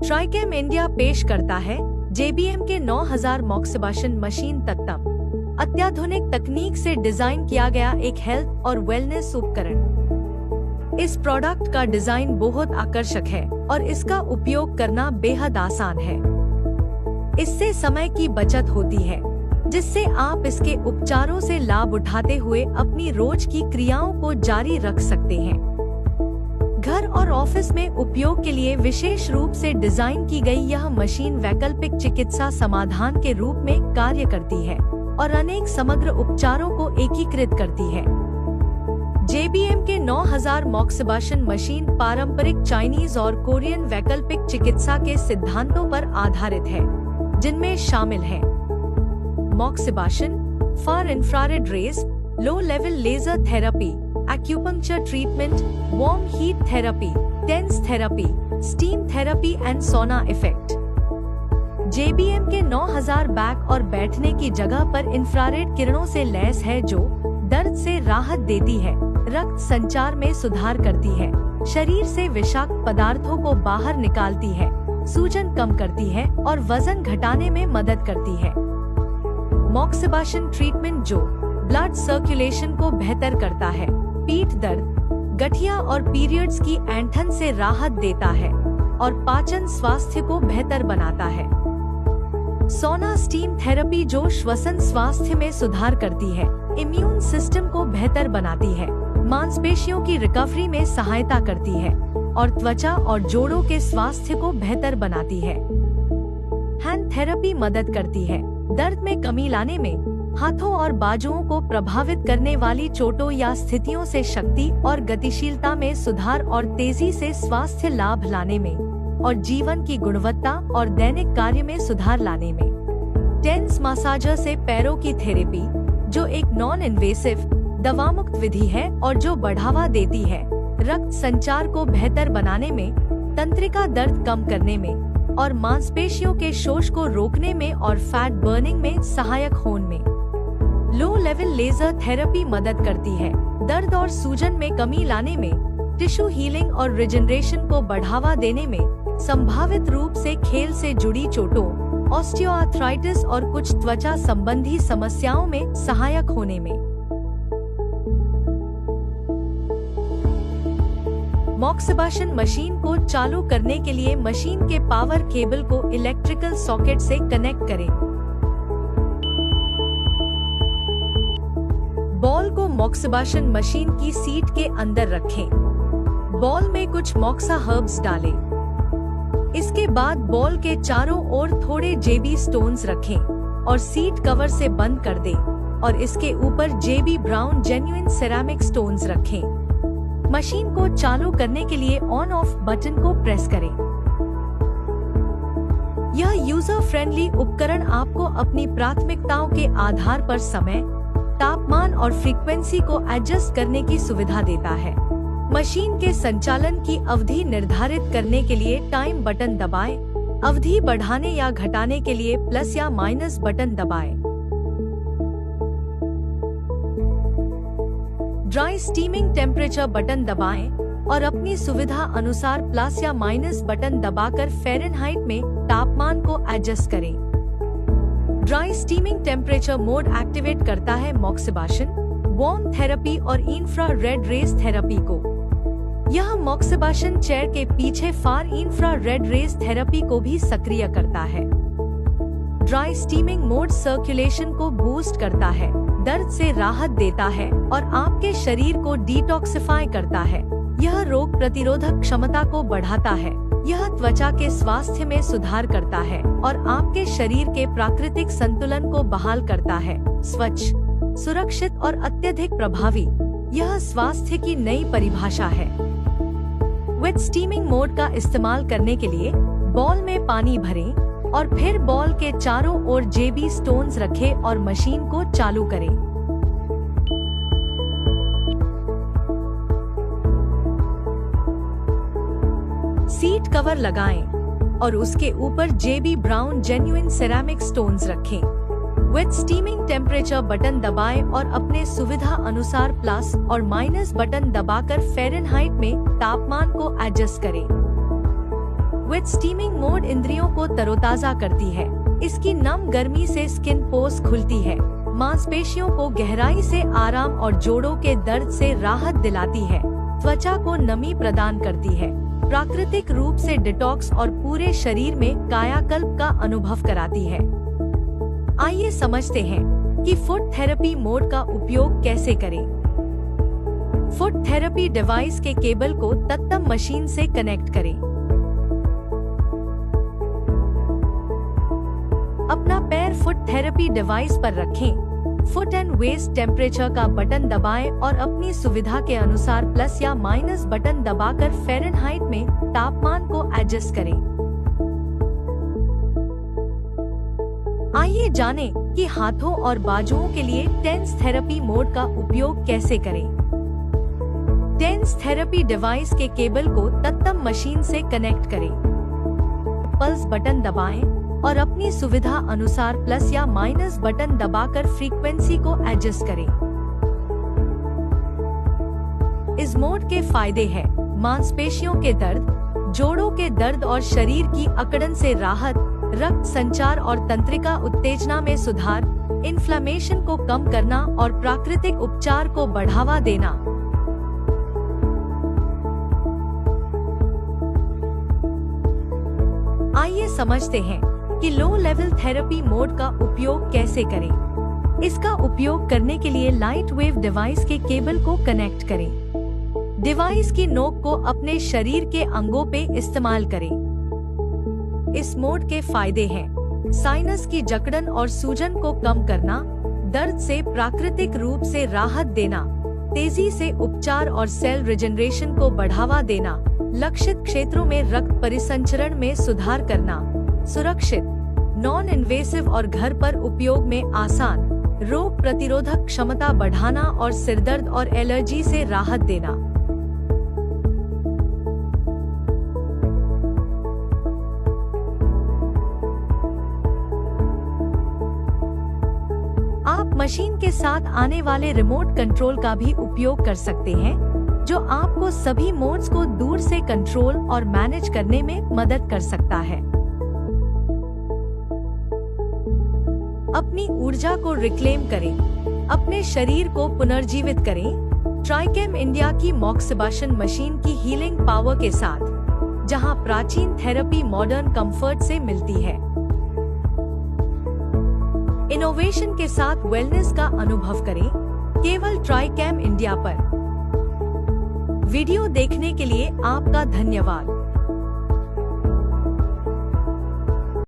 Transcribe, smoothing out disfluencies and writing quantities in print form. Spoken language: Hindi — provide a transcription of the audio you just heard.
ट्राइकेम इंडिया पेश करता है JBM के 9000 मॉक्सिबाशन मशीन तख्तम, अत्याधुनिक तकनीक से डिजाइन किया गया एक हेल्थ और वेलनेस उपकरण। इस प्रोडक्ट का डिजाइन बहुत आकर्षक है और इसका उपयोग करना बेहद आसान है। इससे समय की बचत होती है, जिससे आप इसके उपचारों से लाभ उठाते हुए अपनी रोज की क्रियाओं को जारी रख सकते हैं। घर और ऑफिस में उपयोग के लिए विशेष रूप से डिजाइन की गई यह मशीन वैकल्पिक चिकित्सा समाधान के रूप में कार्य करती है और अनेक समग्र उपचारों को एकीकृत करती है। JBM के 9000 मॉक्सिबाशन मशीन पारंपरिक चाइनीज और कोरियन वैकल्पिक चिकित्सा के सिद्धांतों पर आधारित है, जिनमें शामिल है moxibustion, far infrared rays, low level laser therapy, acupuncture treatment, warm heat therapy, TENS therapy, steam therapy and sauna effect। JBM के 9000 बैक और बैठने की जगह पर इंफ्रारेड किरणों से लैस है जो दर्द से राहत देती है, रक्त संचार में सुधार करती है, शरीर से विषाक्त पदार्थों को बाहर निकालती है, सूजन कम करती है और वजन घटाने में मदद करती है। मॉक्सिबाशन ट्रीटमेंट जो ब्लड सर्कुलेशन को बेहतर करता है, पीठ दर्द, गठिया और पीरियड्स की ऐंठन से राहत देता है और पाचन स्वास्थ्य को बेहतर बनाता है। सोना स्टीम थेरेपी जो श्वसन स्वास्थ्य में सुधार करती है, इम्यून सिस्टम को बेहतर बनाती है, मांसपेशियों की रिकवरी में सहायता करती है और त्वचा और जोड़ों के स्वास्थ्य को बेहतर बनाती है। हैंड थेरेपी मदद करती है दर्द में कमी लाने में, हाथों और बाजुओं को प्रभावित करने वाली चोटों या स्थितियों से शक्ति और गतिशीलता में सुधार और तेजी से स्वास्थ्य लाभ लाने में और जीवन की गुणवत्ता और दैनिक कार्य में सुधार लाने में। टेंस मसाजर से पैरों की थेरेपी जो एक नॉन इन्वेसिव दवामुक्त विधि है और जो बढ़ावा देती है रक्त संचार को बेहतर बनाने में, तंत्रिका दर्द कम करने में और मांसपेशियों के शोष को रोकने में और फैट बर्निंग में सहायक होने में। लो लेवल लेजर थेरेपी मदद करती है दर्द और सूजन में कमी लाने में, टिश्यू हीलिंग और रिजनरेशन को बढ़ावा देने में, संभावित रूप से खेल से जुड़ी चोटों, ऑस्टियोआर्थराइटिस और कुछ त्वचा संबंधी समस्याओं में सहायक होने में। मॉक्सिबाशन मशीन को चालू करने के लिए मशीन के पावर केबल को इलेक्ट्रिकल सॉकेट से कनेक्ट करें। बॉल को मॉक्सिबाशन मशीन की सीट के अंदर रखें। बॉल में कुछ मॉक्सा हर्ब्स डालें। इसके बाद बॉल के चारों ओर थोड़े JB स्टोन्स रखें और सीट कवर से बंद कर दें और इसके ऊपर JB brown genuine ceramic stones रखें। मशीन को चालू करने के लिए ऑन ऑफ बटन को प्रेस करें। यह यूजर फ्रेंडली उपकरण आपको अपनी प्राथमिकताओं के आधार पर समय, तापमान और फ्रीक्वेंसी को एडजस्ट करने की सुविधा देता है। मशीन के संचालन की अवधि निर्धारित करने के लिए टाइम बटन दबाएं। अवधि बढ़ाने या घटाने के लिए प्लस या माइनस बटन दबाएं। ड्राई स्टीमिंग टेम्परेचर बटन दबाएं और अपनी सुविधा अनुसार प्लस या माइनस बटन दबाकर फ़ारेनहाइट में तापमान को एडजस्ट करें। Dry steaming temperature mode activate करता है मॉक्सिबाशन, वार्म थेरेपी और इंफ्रारेड रेज थेरेपी को। यह मॉक्सिबाशन चेयर के पीछे फार इंफ्रारेड रेज थेरेपी को भी सक्रिय करता है। ड्राई स्टीमिंग मोड सर्कुलेशन को बूस्ट करता है, दर्द से राहत देता है और आपके शरीर को डिटॉक्सिफाई करता है। यह रोग प्रतिरोधक क्षमता को बढ़ाता है। यह त्वचा के स्वास्थ्य में सुधार करता है और आपके शरीर के प्राकृतिक संतुलन को बहाल करता है। स्वच्छ, सुरक्षित और अत्यधिक प्रभावी, यह स्वास्थ्य की नई परिभाषा है। विद स्टीमिंग मोड का इस्तेमाल करने के लिए बॉल में पानी भरें और फिर बॉल के चारों ओर JB स्टोन्स रखें और मशीन को चालू करें। सीट कवर लगाएं और उसके ऊपर JB brown genuine ceramic stones रखें। विद स्टीमिंग टेम्परेचर बटन दबाएं और अपने सुविधा अनुसार प्लस और माइनस बटन दबाकर फ़ारेनहाइट में तापमान को एडजस्ट करें। विद स्टीमिंग मोड इंद्रियों को तरोताजा करती है। इसकी नम गर्मी से स्किन पोर्स खुलती है, मांसपेशियों को गहराई से आराम और जोड़ों के दर्द से राहत दिलाती है, त्वचा को नमी प्रदान करती है, प्राकृतिक रूप से डिटॉक्स और पूरे शरीर में कायाकल्प का अनुभव कराती है। आइए समझते हैं कि फुट थेरेपी मोड का उपयोग कैसे करें। फुट थेरेपी डिवाइस के केबल को तत्तम मशीन से कनेक्ट करें। अपना पैर फुट थेरेपी डिवाइस पर रखें। फुट एंड वेस्ट टेम्परेचर का बटन दबाएं और अपनी सुविधा के अनुसार प्लस या माइनस बटन दबाकर फ़ारेनहाइट में तापमान को एडजस्ट करें। आइए जानें कि हाथों और बाजुओं के लिए टेंस थेरेपी मोड का उपयोग कैसे करें। टेंस थेरेपी डिवाइस के केबल को तत्तम मशीन से कनेक्ट करें। पल्स बटन दबाएं और अपनी सुविधा अनुसार प्लस या माइनस बटन दबाकर फ्रीक्वेंसी को एडजस्ट करें। इस मोड के फायदे हैं मांसपेशियों के दर्द, जोड़ों के दर्द और शरीर की अकड़न से राहत, रक्त संचार और तंत्रिका उत्तेजना में सुधार, इन्फ्लेमेशन को कम करना और प्राकृतिक उपचार को बढ़ावा देना। आइए समझते हैं कि लो लेवल थेरेपी मोड का उपयोग कैसे करें। इसका उपयोग करने के लिए लाइट वेव डिवाइस के केबल को कनेक्ट करें। डिवाइस की नोक को अपने शरीर के अंगों पे इस्तेमाल करें। इस मोड के फायदे हैं साइनस की जकड़न और सूजन को कम करना, दर्द से प्राकृतिक रूप से राहत देना, तेजी से उपचार और सेल रिजेनरेशन को बढ़ावा देना, लक्षित क्षेत्रों में रक्त परिसंचरण में सुधार करना, सुरक्षित, नॉन इन्वेसिव और घर पर उपयोग में आसान, रोग प्रतिरोधक क्षमता बढ़ाना और सिरदर्द और एलर्जी से राहत देना। आप मशीन के साथ आने वाले रिमोट कंट्रोल का भी उपयोग कर सकते हैं, जो आपको सभी मोड्स को दूर से कंट्रोल और मैनेज करने में मदद कर सकता है। अपनी ऊर्जा को रिक्लेम करें, अपने शरीर को पुनर्जीवित करें। ट्राइकेम इंडिया की मॉक्सिबाशन मशीन की हीलिंग पावर के साथ, जहां प्राचीन थेरेपी मॉडर्न कंफर्ट से मिलती है। इनोवेशन के साथ वेलनेस का अनुभव करें, केवल ट्राइकेम इंडिया पर। वीडियो देखने के लिए आपका धन्यवाद।